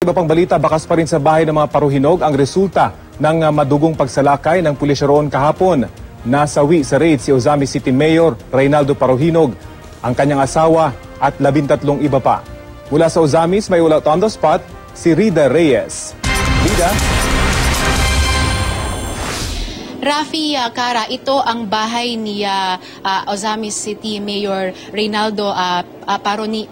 Iba pang balita, bakas pa rin sa bahay ng mga paruhinog ang resulta ng madugong pagsalakay ng pulisya roon kahapon. Nasawi sa raid si Ozamis City Mayor Reynaldo Paruhinog, ang kanyang asawa at 13 iba pa. Mula sa Ozamis, may ulat on the spot si Rida Reyes. Rida? Rafi, Kara, ito ang bahay ni Ozamis City Mayor Reynaldo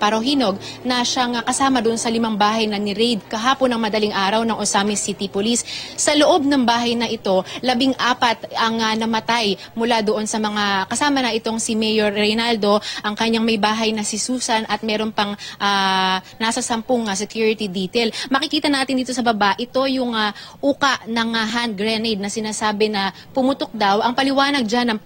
Paruhinog na siyang kasama doon sa 5 bahay na ni-raid kahapon ng madaling araw ng Ozamis City Police. Sa loob ng bahay na ito, 14 ang namatay mula doon sa mga kasama na itong si Mayor Reynaldo, ang kanyang may bahay na si Susan at meron pang nasa 10 security detail. Makikita natin dito sa baba, ito yung uka ng hand grenade na sinasabi na pumutok daw. Ang paliwanag dyan ng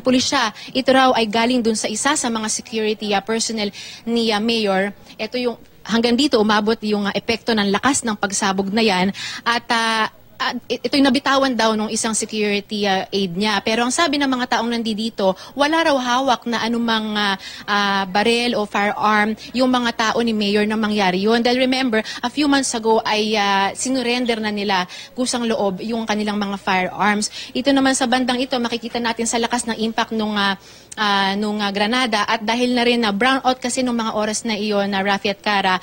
pulisya, ito raw ay galing dun sa isa sa mga security personnel ni Mayor. Ito yung hanggang dito umabot yung epekto ng lakas ng pagsabog na yan at ito'y nabitawan daw ng isang security aid niya. Pero ang sabi ng mga taong nandito, wala raw hawak na anumang barel o firearm yung mga tao ni Mayor na mangyari yun. Dahil remember, a few months ago ay sinurrender na nila kusang loob yung kanilang mga firearms. Ito naman sa bandang ito, makikita natin sa lakas ng impact nung granada at dahil na rin na brownout kasi nung mga oras na iyon na Rafi at Kara,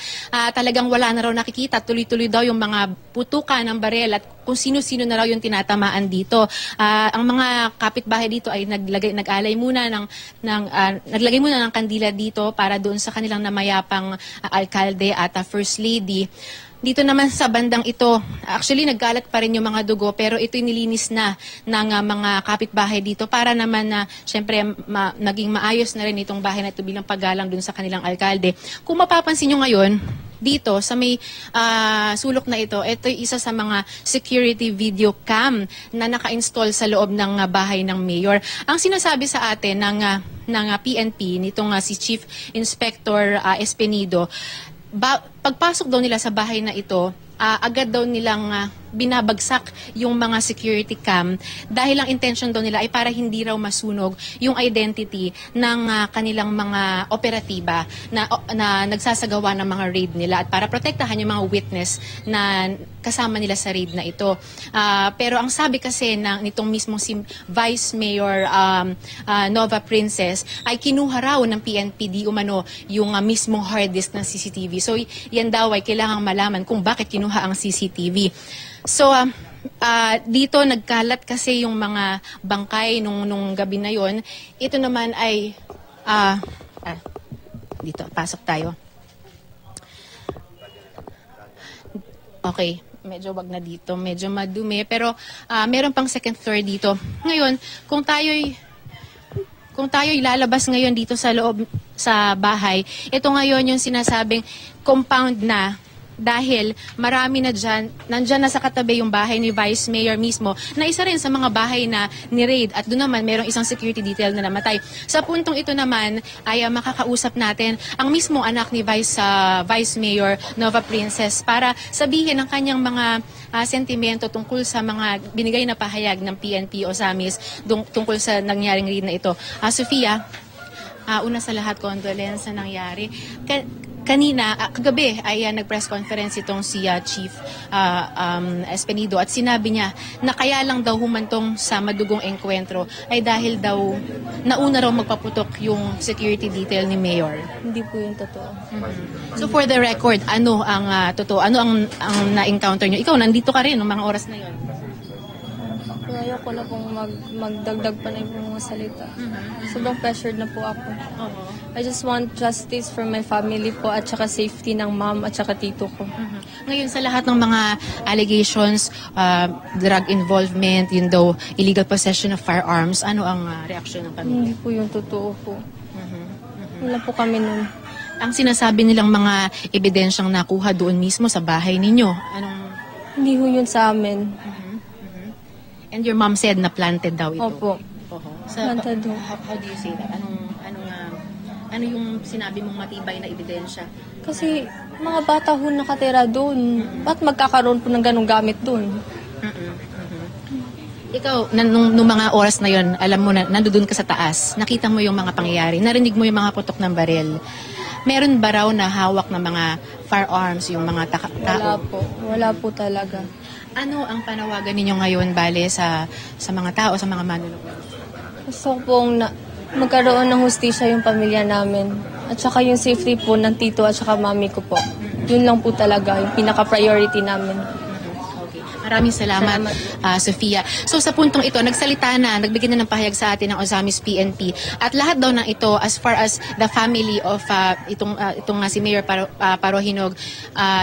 talagang wala na raw nakikita. Tuloy-tuloy daw yung mga putukan ng barel at kung sino-sino na raw yung tinatamaan dito. Ang mga kapitbahay dito ay naglagay muna ng kandila dito para doon sa kanilang namayapang alkalde at First Lady. Dito naman sa bandang ito, actually nagkalat pa rin yung mga dugo pero ito'y nilinis na ng mga kapitbahay dito para naman na syempre naging maayos na rin itong bahay na ito bilang paggalang dun sa kanilang alkalde. Kung mapapansin nyo ngayon, dito sa may sulok na ito, ito'y isa sa mga security video cam na naka-install sa loob ng bahay ng mayor. Ang sinasabi sa atin ng PNP, nitong si Chief Inspector Espenido, pagpasok daw nila sa bahay na ito, agad daw nilang binabagsak yung mga security cam dahil ang intention daw nila ay para hindi raw masunog yung identity ng kanilang mga operatiba na nagsasagawa ng mga raid nila at para protektahan yung mga witness na kasama nila sa raid na ito. Pero ang sabi kasi nitong mismong si Vice Mayor Nova Princess ay kinuha raw ng PNP di umano yung mismong hard disk ng CCTV. So yan daw ay kailangang malaman kung bakit kinuha ang CCTV. So, dito nagkalat kasi yung mga bangkay nung gabi na yon. Ito naman ay, dito, pasok tayo. Okay, medyo wag na dito, medyo madumi. Pero meron pang second floor dito. Ngayon, kung tayo'y lalabas ngayon dito sa loob sa bahay, ito ngayon yung sinasabing compound na dahil marami na nandyan na sa katabi yung bahay ni Vice Mayor mismo na isa rin sa mga bahay na ni-raid at doon naman merong isang security detail na namatay. Sa puntong ito naman ay makakausap natin ang mismong anak ni Vice Mayor Nova Princess para sabihin ang kanyang mga sentimento tungkol sa mga binigay na pahayag ng PNP Ozamis tungkol sa nangyaring raid na ito. Sofia, una sa lahat, condolence sa nangyari. Kanina, kagabi ay nag-press conference itong si Chief Espenido at sinabi niya na kaya lang daw humantong sa madugong engkwentro ay dahil daw nauna raw magpaputok yung security detail ni Mayor. Hindi po yung totoo. So for the record, ano ang totoo? Ano ang na-encounter niyo? Ikaw, nandito ka rin ng mga oras na yon. Ayoko na pong magdagdag pa na yung mga salita. Sobrang pressured na po ako. I just want justice for my family po at saka safety ng mom at saka tito ko. Ngayon sa lahat ng mga allegations, drug involvement, yun daw, illegal possession of firearms, ano ang reaksyon ng pamilya? Hindi po yung totoo po. Wala po kami nun. Ang sinasabi nilang mga ebidensyang nakuha doon mismo sa bahay ninyo, anong... Hindi ho yun sa amin. And your mom said na planted daw ito. Opo. Planted ho. How do you say that? Ano yung sinabi mong matibay na ebidensya? Kasi mga bata ho nakatira doon. Ba't magkakaroon po ng ganong gamit doon? Ikaw, nung mga oras na yon, alam mo na, nandoon ka sa taas, nakita mo yung mga pangyayari, narinig mo yung mga putok ng baril. meron ba raw na hawak na mga firearms, yung mga Wala tao? po. Wala po talaga. Ano ang panawagan ninyo ngayon, Bale, sa mga tao, sa mga manunuklan? Gusto ko pong magkaroon ng hustisya yung pamilya namin. At saka yung safety po ng tito at saka mami ko po. Yun lang po talaga yung pinaka-priority namin. Okay. Maraming salamat, Sofia. So sa puntong ito, nagbigay na ng pahayag sa atin ng Ozamis PNP. At lahat daw ng ito, as far as the family of itong si Mayor Parohinog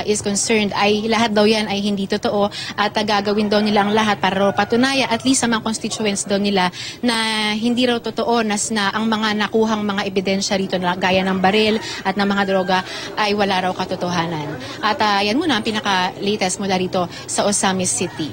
is concerned, ay lahat daw yan ay hindi totoo. At gagawin daw nila ang lahat para raw patunayan, at least sa mga constituents daw nila, na hindi raw totoo na ang mga nakuhang mga ebidensya rito na gaya ng baril at ng mga droga ay wala raw katotohanan. At yan muna ang pinaka-latest mula rito sa Ozamis City.